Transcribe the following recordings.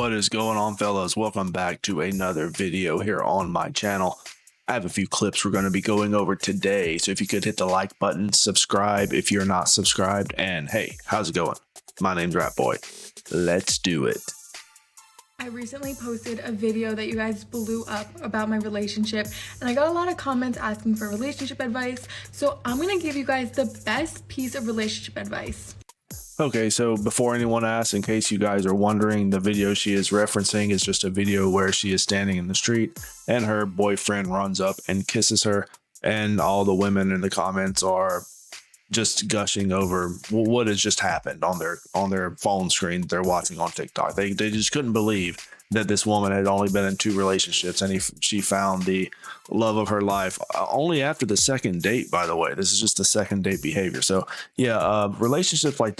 What is going on, fellas? Welcome back to another video here on my channel. I have a few clips we're going to be going over today, so if you could hit the like button, subscribe if you're not subscribed, and hey, how's it going? My name's Rat Boy. Let's do it. I recently posted a video that you guys blew up about my relationship, and I got a lot of comments asking for relationship advice, so I'm going to give you guys the best piece of relationship advice. Okay, so before anyone asks, in case you guys are wondering, the video she is referencing is just a video where she is standing in the street and her boyfriend runs up and kisses her, and all the women in the comments are just gushing over what has just happened on their phone screen they're watching on TikTok. They just couldn't believe that this woman had only been in 2 relationships, and she found the love of her life only after the second date, by the way. This is just the second date behavior. So yeah, relationships like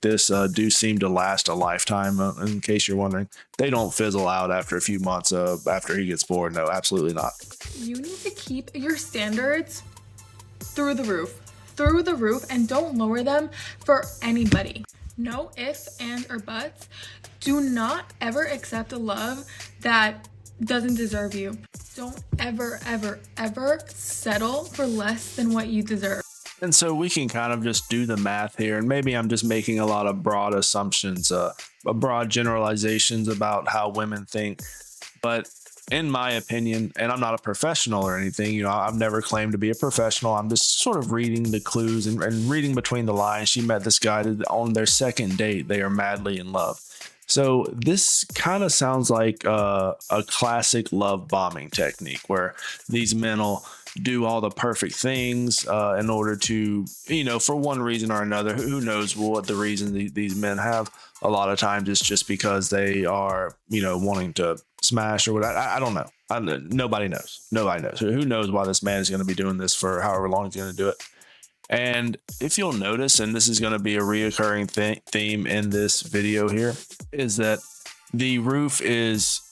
this do seem to last a lifetime. In case you're wondering, they don't fizzle out after a few months after he gets bored. No, absolutely not. You need to keep your standards through the roof, and don't lower them for anybody. No ifs, and, or buts. Do not ever accept a love that doesn't deserve you. Don't ever, ever, ever settle for less than what you deserve. And so we can kind of just do the math here, and maybe I'm just making a lot of broad assumptions, broad generalizations about how women think. But in my opinion, and I'm not a professional or anything, you know, I've never claimed to be a professional. I'm just sort of reading the clues and reading between the lines. She met this guy on their second date. They are madly in love. So this kind of sounds like a classic love bombing technique where these men will do all the perfect things in order to, you know, for one reason or another. Who knows what the reason these men have? A lot of times it's just because they are, you know, wanting to smash or whatever. I don't know. Nobody knows. Nobody knows. Who knows why this man is going to be doing this for however long he's going to do it. And if you'll notice, and this is going to be a reoccurring theme in this video here, is that the roof is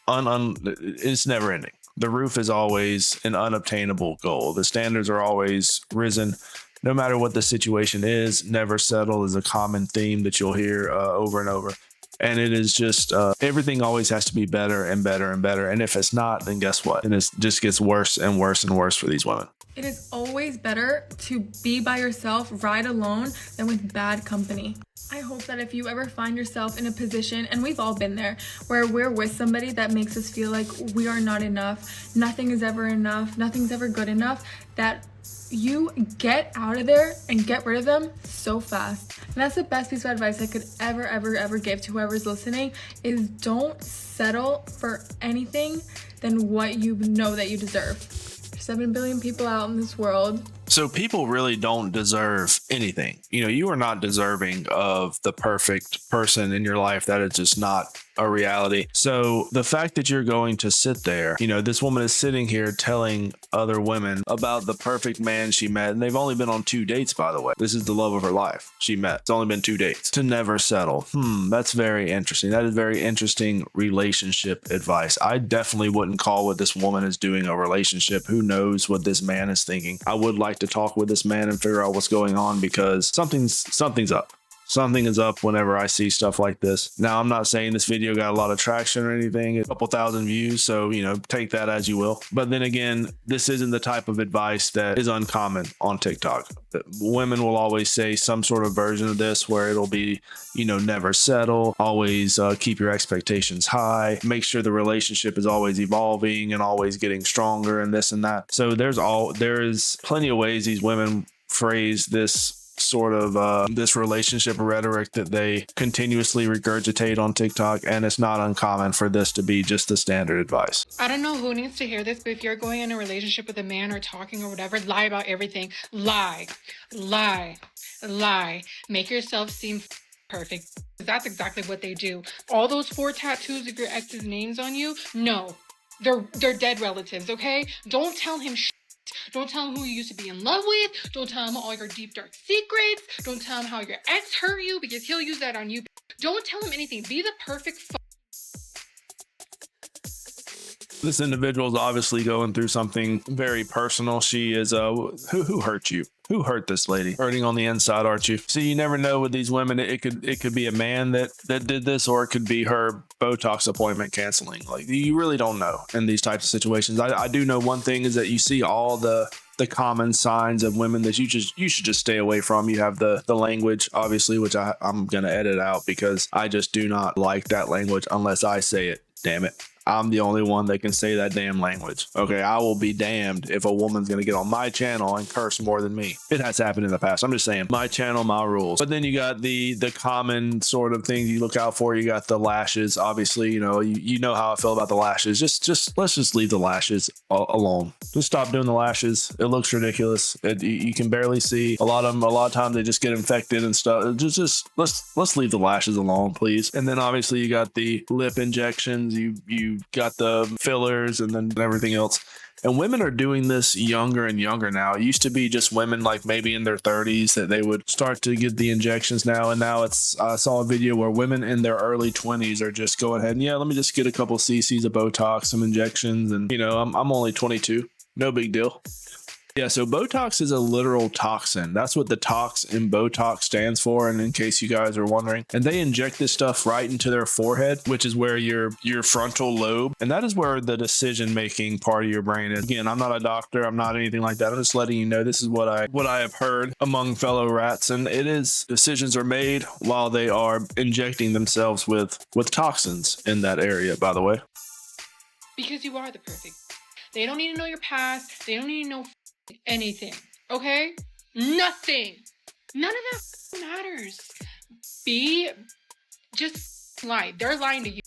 it's never ending. The roof is always an unobtainable goal. The standards are always risen. No matter what the situation is, never settle is a common theme that you'll hear over and over. And it is just everything always has to be better and better and better. And if it's not, then guess what? And it just gets worse and worse and worse for these women. It is always better to be by yourself, ride alone, than with bad company. I hope that if you ever find yourself in a position, and we've all been there, where we're with somebody that makes us feel like we are not enough, nothing is ever enough, nothing's ever good enough, that you get out of there and get rid of them so fast. And that's the best piece of advice I could ever give to whoever's listening, is don't settle for anything than what you know that you deserve. 7 billion people out in this world. So people really don't deserve anything. You know, you are not deserving of the perfect person in your life. That is just not a reality. So the fact that you're going to sit there, you know, this woman is sitting here telling other women about the perfect man she met, and they've only been on 2 dates, by the way. This is the love of her life she met. It's only been 2 dates. To never settle. That's very interesting. That is very interesting relationship advice. I definitely wouldn't call what this woman is doing a relationship. Who knows what this man is thinking? I would like to talk with this man and figure out what's going on, because something's up. Something is up whenever I see stuff like this. Now, I'm not saying this video got a lot of traction or anything, a couple thousand views, so, you know, take that as you will. But then again, this isn't the type of advice that is uncommon on TikTok. Women will always say some sort of version of this where it'll be, you know, never settle, always keep your expectations high, make sure the relationship is always evolving and always getting stronger and this and that. So there is plenty of ways these women phrase this sort of this relationship rhetoric that they continuously regurgitate on TikTok, and it's not uncommon for this to be just the standard advice. I don't know who needs to hear this, but if you're going in a relationship with a man or talking or whatever, lie about everything. Lie. Make yourself seem perfect. That's exactly what they do. All those 4 tattoos of your ex's names on you, no. They're dead relatives, okay? Don't tell him Don't tell him who you used to be in love with. Don't tell him all your deep, dark secrets. Don't tell him how your ex hurt you, because he'll use that on you. Don't tell him anything. Be the perfect This individual is obviously going through something very personal. She is who hurt you? who hurt this lady? Hurting on the inside, aren't you? See, you never know with these women. It could be a man that did this, or it could be her Botox appointment canceling. Like, you really don't know in these types of situations. I do know one thing is that you see all the common signs of women that you should just stay away from. You have the language, obviously, which I'm gonna edit out because I just do not like that language unless I say it. Damn it. I'm the only one that can say that damn language. Okay, I will be damned if a woman's gonna get on my channel and curse more than me. It has happened in the past. I'm just saying, my channel, my rules. But then you got the common sort of things you look out for. You got the lashes. Obviously, you know how I feel about the lashes. Just let's just leave the lashes alone. Just stop doing the lashes. It looks ridiculous. You can barely see. A lot of times they just get infected and stuff. Just let's leave the lashes alone, please. And then obviously you got the lip injections. You got the fillers and then everything else. And women are doing this younger and younger now. It used to be just women like maybe in their 30s that they would start to get the injections now. And now I saw a video where women in their early 20s are just going ahead and, yeah, let me just get a couple cc's of Botox, some injections. And, I'm only 22. No big deal. Yeah, so Botox is a literal toxin. That's what the tox in Botox stands for, and in case you guys are wondering. And they inject this stuff right into their forehead, which is where your frontal lobe, and that is where the decision-making part of your brain is. Again, I'm not a doctor. I'm not anything like that. I'm just letting you know this is what I have heard among fellow rats, and it is decisions are made while they are injecting themselves with toxins in that area, by the way. Because you are the perfect. They don't need to know your past. They don't need to know anything, okay? Nothing. None of that matters. Just lie. They're lying to you.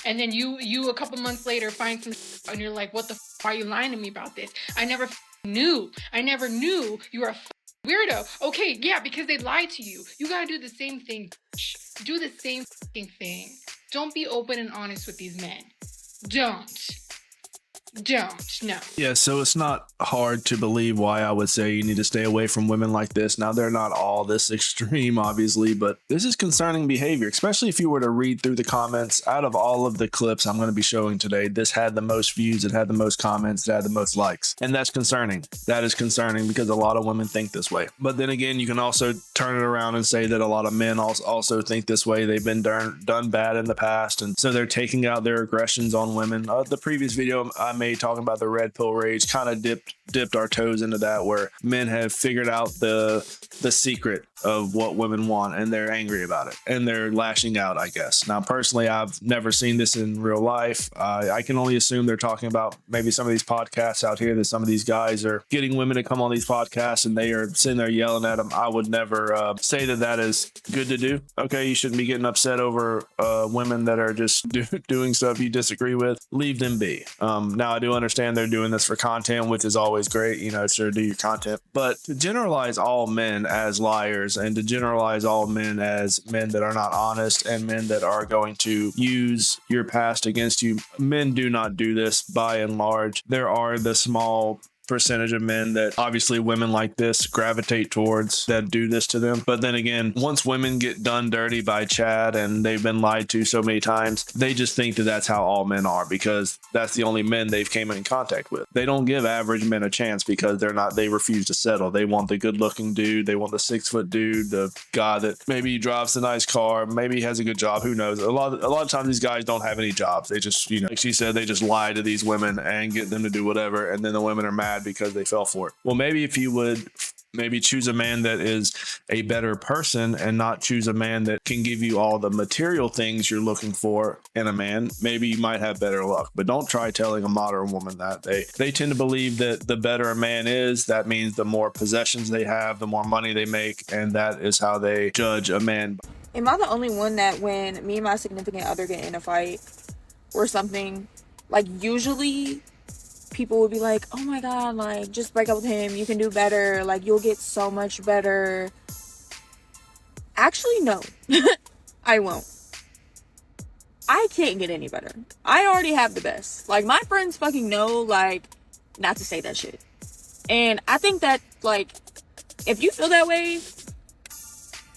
And then you a couple months later find some and you're like, what the why are you lying to me about this? I never knew you were a weirdo. Okay, yeah, because they lied to you. You gotta do the same thing. Do the same thing. Don't be open and honest with these men. Don't. No. Yeah, so it's not hard to believe why I would say you need to stay away from women like this. Now, they're not all this extreme, obviously, but this is concerning behavior, especially if you were to read through the comments. Out of all of the clips I'm going to be showing today, this had the most views, it had the most comments, it had the most likes. And that's concerning. That is concerning because a lot of women think this way. But then again, you can also turn it around and say that a lot of men also think this way. They've been done bad in the past, and so they're taking out their aggressions on women. The previous video I made talking about the red pill rage kind of dipped our toes into that, where men have figured out the secret of what women want and they're angry about it and they're lashing out, I guess. Now, personally, I've never seen this in real life. I can only assume they're talking about maybe some of these podcasts out here that some of these guys are getting women to come on these podcasts and they are sitting there yelling at them. I would never say that is good to do. Okay, you shouldn't be getting upset over women that are just doing stuff you disagree with. Leave them be. Now, I do understand they're doing this for content, which is always great, sure, do your content. But to generalize all men as liars and to generalize all men as men that are not honest and men that are going to use your past against you, men do not do this by and large. There are the small percentage of men that obviously women like this gravitate towards that do this to them. But then again, once women get done dirty by Chad and they've been lied to so many times, they just think that that's how all men are because that's the only men they've came in contact with. They don't give average men a chance because they refuse to settle. They want the good looking dude. They want the 6-foot dude, the guy that maybe drives a nice car, maybe he has a good job. Who knows? A lot of times these guys don't have any jobs. They just, like she said, they just lie to these women and get them to do whatever. And then the women are mad because they fell for it. Well, maybe if you would choose a man that is a better person and not choose a man that can give you all the material things you're looking for in a man, maybe you might have better luck. But don't try telling a modern woman that. They tend to believe that the better a man is, that means the more possessions they have, the more money they make, and that is how they judge a man. Am I the only one that when me and my significant other get in a fight or something, like usually people would be like, oh my god, like just break up with him, you can do better, like you'll get so much better. Actually, no. I won't. I can't get any better. I already have the best. Like my friends fucking know like not to say that shit. And I think that like if you feel that way,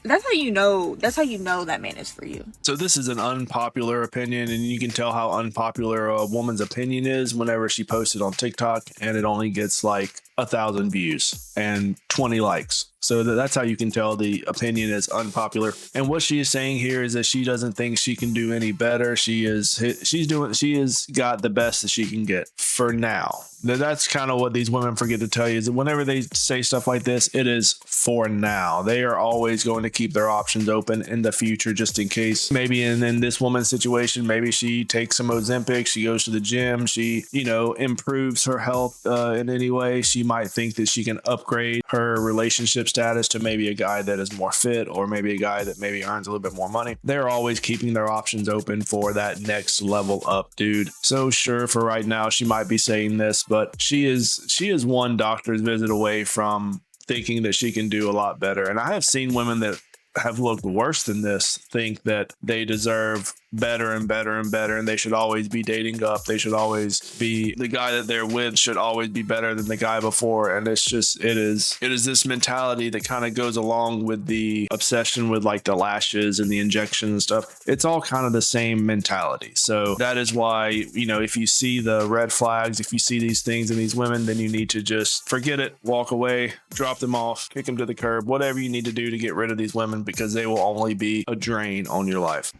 that's how you know that man is for you. So this is an unpopular opinion, and you can tell how unpopular a woman's opinion is whenever she posts it on TikTok, and it only gets like 1,000 views and 20 likes. So that's how you can tell the opinion is unpopular. And what she is saying here is that she doesn't think she can do any better. She has got the best that she can get for now. That's kind of what these women forget to tell you, is that whenever they say stuff like this, it is for now. They are always going to keep their options open in the future, just in case. Maybe in this woman's situation, maybe she takes some Ozempic, she goes to the gym, she, improves her health in any way. She might think that she can upgrade her relationship status to maybe a guy that is more fit, or maybe a guy that maybe earns a little bit more money. They're always keeping their options open for that next level up dude. So sure, for right now, she might be saying this, but she is one doctor's visit away from thinking that she can do a lot better. And I have seen women that have looked worse than this think that they deserve better and better and better, and they should always be dating up. They should always be, the guy that they're with should always be better than the guy before. And it's just, it is this mentality that kind of goes along with the obsession with like the lashes and the injection and stuff. It's all kind of the same mentality. So that is why, if you see the red flags, if you see these things in these women, then you need to just forget it, walk away, drop them off, kick them to the curb, whatever you need to do to get rid of these women, because they will only be a drain on your life.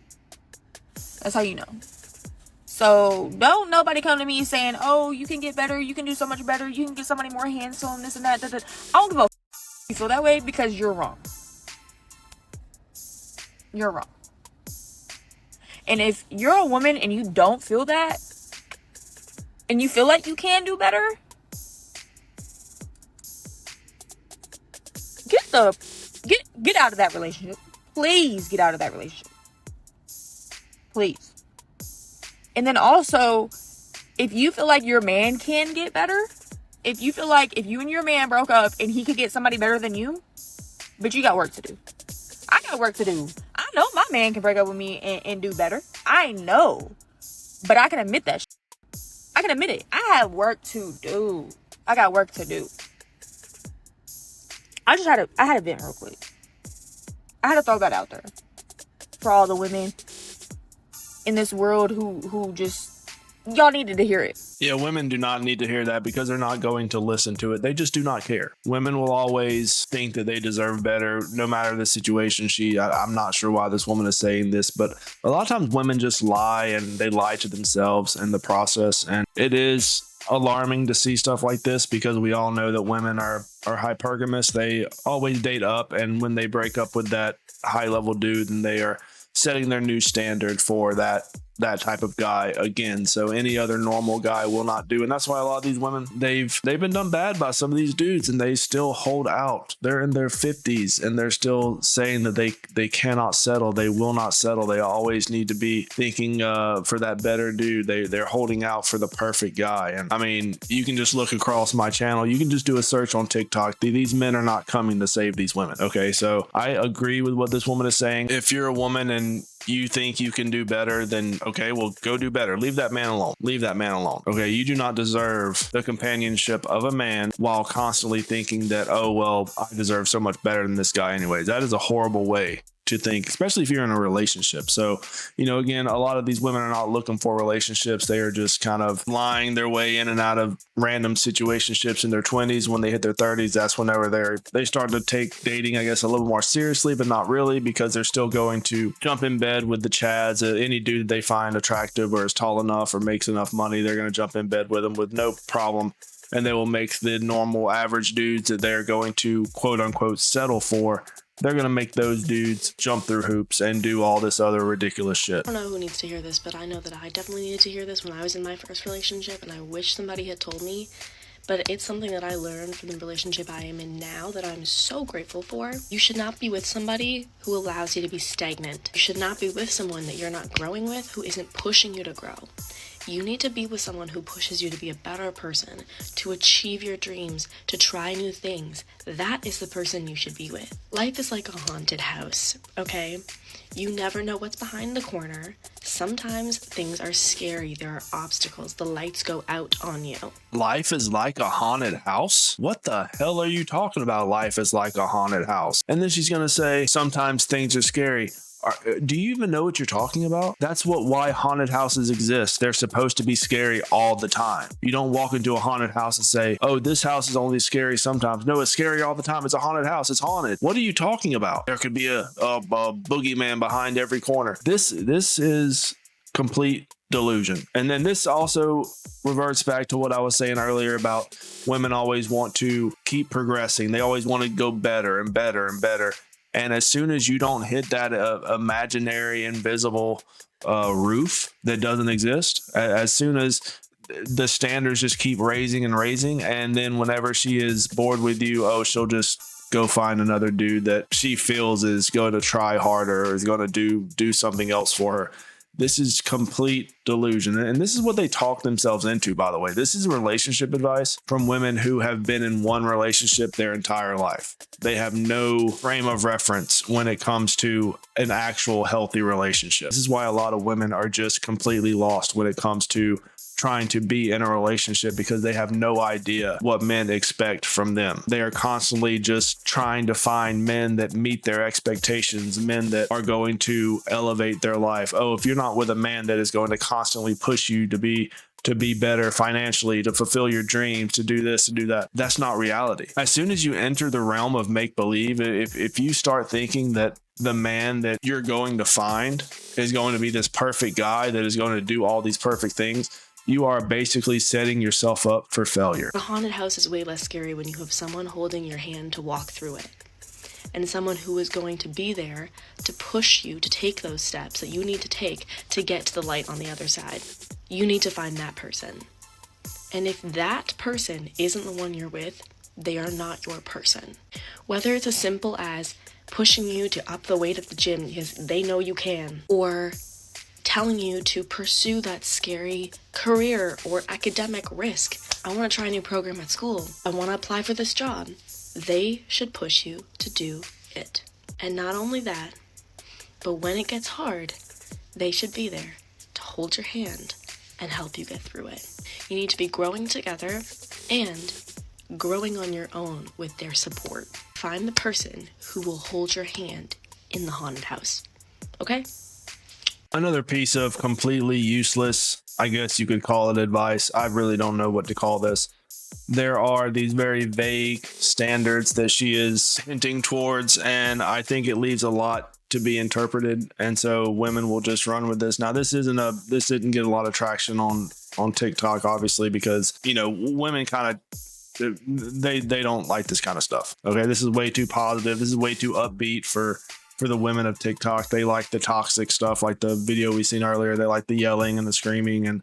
That's how you know. So don't nobody come to me saying, oh, you can get better, you can do so much better, you can get somebody more handsome, this and that. I don't give a you feel that way, because you're wrong. You're wrong. And if you're a woman and you don't feel that, and you feel like you can do better, get out of that relationship. Please get out of that relationship. Please. And then also, if you feel like your man can get better, if you feel like if you and your man broke up and he could get somebody better than you, but you got work to do. I got work to do. I know my man can break up with me and do better. I know. But I can admit that I can admit it. I have work to do. I got work to do. I had a vent real quick. I had to throw that out there for all the women in this world who just, y'all needed to hear it. Yeah, women do not need to hear that, because they're not going to listen to it. They just do not care. Women will always think that they deserve better, no matter the situation. I'm not sure why this woman is saying this, but a lot of times women just lie, and they lie to themselves in the process. And it is alarming to see stuff like this, because we all know that women are hypergamous. They always date up, and when they break up with that high level dude, then they are setting their new standard for that type of guy again. So any other normal guy will not do. And that's why a lot of these women, they've been done bad by some of these dudes, and they still hold out. They're in their 50s and they're still saying that they cannot settle. They will not settle. They always need to be thinking for that better dude. They're holding out for the perfect guy. And I mean, you can just look across my channel. You can just do a search on TikTok. These men are not coming to save these women. Okay, so I agree with what this woman is saying. If you're a woman and you think you can do better, then okay, well, go do better. Leave that man alone. Leave that man alone. Okay, you do not deserve the companionship of a man while constantly thinking that, oh, well, I deserve so much better than this guy anyways. That is a horrible way to think, especially if you're in a relationship. So, again, a lot of these women are not looking for relationships. They are just kind of lying their way in and out of random situationships in their 20s. When they hit their 30s, that's whenever they start to take dating, I guess, a little more seriously, but not really, because they're still going to jump in bed with the chads. Any dude they find attractive or is tall enough or makes enough money, they're going to jump in bed with them with no problem. And they will make the normal average dudes that they're going to quote unquote settle for, they're going to make those dudes jump through hoops and do all this other ridiculous shit. I don't know who needs to hear this, but I know that I definitely needed to hear this when I was in my first relationship, and I wish somebody had told me. But it's something that I learned from the relationship I am in now that I'm so grateful for. You should not be with somebody who allows you to be stagnant. You should not be with someone that you're not growing with, who isn't pushing you to grow. You need to be with someone who pushes you to be a better person, to achieve your dreams, to try new things. That is the person you should be with. Life is like a haunted house, okay? You never know what's behind the corner. Sometimes things are scary. There are obstacles. The lights go out on you. Life is like a haunted house? What the hell are you talking about? Life is like a haunted house. And then she's going to say, sometimes things are scary. Do you even know what you're talking about? That's why haunted houses exist. They're supposed to be scary all the time. You don't walk into a haunted house and say, oh, this house is only scary sometimes. No, it's scary all the time. It's a haunted house. It's haunted. What are you talking about? There could be a boogeyman behind every corner. This is complete delusion. And then this also reverts back to what I was saying earlier about women always want to keep progressing. They always want to go better and better and better. And as soon as you don't hit that imaginary, invisible roof that doesn't exist, as soon as the standards just keep raising and raising, and then whenever she is bored with you, oh, she'll just go find another dude that she feels is going to try harder or is going to do something else for her. This is complete delusion. And this is what they talk themselves into, by the way. This is relationship advice from women who have been in one relationship their entire life. They have no frame of reference when it comes to an actual healthy relationship. This is why a lot of women are just completely lost when it comes to trying to be in a relationship, because they have no idea what men expect from them. They are constantly just trying to find men that meet their expectations, men that are going to elevate their life. Oh, if you're not with a man that is going to constantly push you to be better financially, to fulfill your dreams, to do this, to do that, that's not reality. As soon as you enter the realm of make-believe, if you start thinking that the man that you're going to find is going to be this perfect guy that is going to do all these perfect things, you are basically setting yourself up for failure. A haunted house is way less scary when you have someone holding your hand to walk through it, and someone who is going to be there to push you to take those steps that you need to take to get to the light on the other side. You need to find that person. And if that person isn't the one you're with, they are not your person. Whether it's as simple as pushing you to up the weight at the gym because they know you can, or telling you to pursue that scary career or academic risk. I want to try a new program at school. I want to apply for this job. They should push you to do it. And not only that, but when it gets hard, they should be there to hold your hand and help you get through it. You need to be growing together and growing on your own with their support. Find the person who will hold your hand in the haunted house. Okay? Another piece of completely useless, I guess you could call it, advice. I really don't know what to call this. There are these very vague standards that she is hinting towards, and I think it leaves a lot to be interpreted. And so women will just run with this. Now, this didn't get a lot of traction on TikTok, obviously, because, women kind of, they don't like this kind of stuff. Okay, this is way too positive. This is way too upbeat for the women of TikTok. They like the toxic stuff, like the video we seen earlier. They like the yelling and the screaming and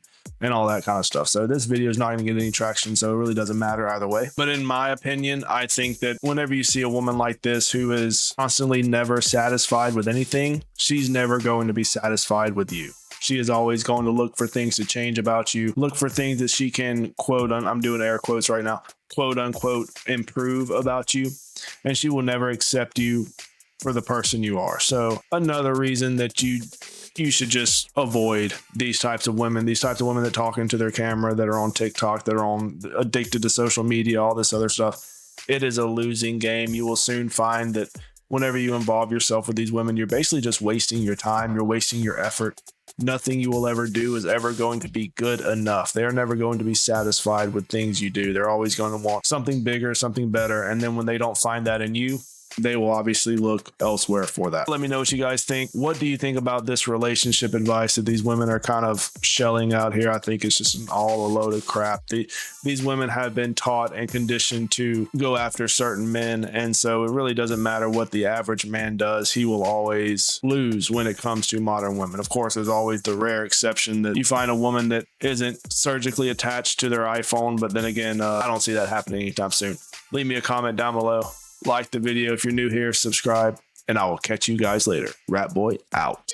all that kind of stuff. So this video is not going to get any traction, so it really doesn't matter either way. But in my opinion, I think that whenever you see a woman like this who is constantly never satisfied with anything, she's never going to be satisfied with you. She is always going to look for things to change about you, look for things that she can, quote, I'm doing air quotes right now, quote unquote, improve about you. And she will never accept you for the person you are. So another reason that you should just avoid these types of women that talk into their camera, that are on TikTok, that are addicted to social media, all this other stuff. It is a losing game. You will soon find that whenever you involve yourself with these women, you're basically just wasting your time. You're wasting your effort. Nothing you will ever do is ever going to be good enough. They're never going to be satisfied with things you do. They're always going to want something bigger, something better. And then when they don't find that in you, they will obviously look elsewhere for that. Let me know what you guys think. What do you think about this relationship advice that these women are kind of shelling out here? I think it's just all a load of crap. These women have been taught and conditioned to go after certain men. And so it really doesn't matter what the average man does. He will always lose when it comes to modern women. Of course, there's always the rare exception that you find a woman that isn't surgically attached to their iPhone. But then again, I don't see that happening anytime soon. Leave me a comment down below. Like the video if you're new here, subscribe, and I will catch you guys later. Rat Boy out.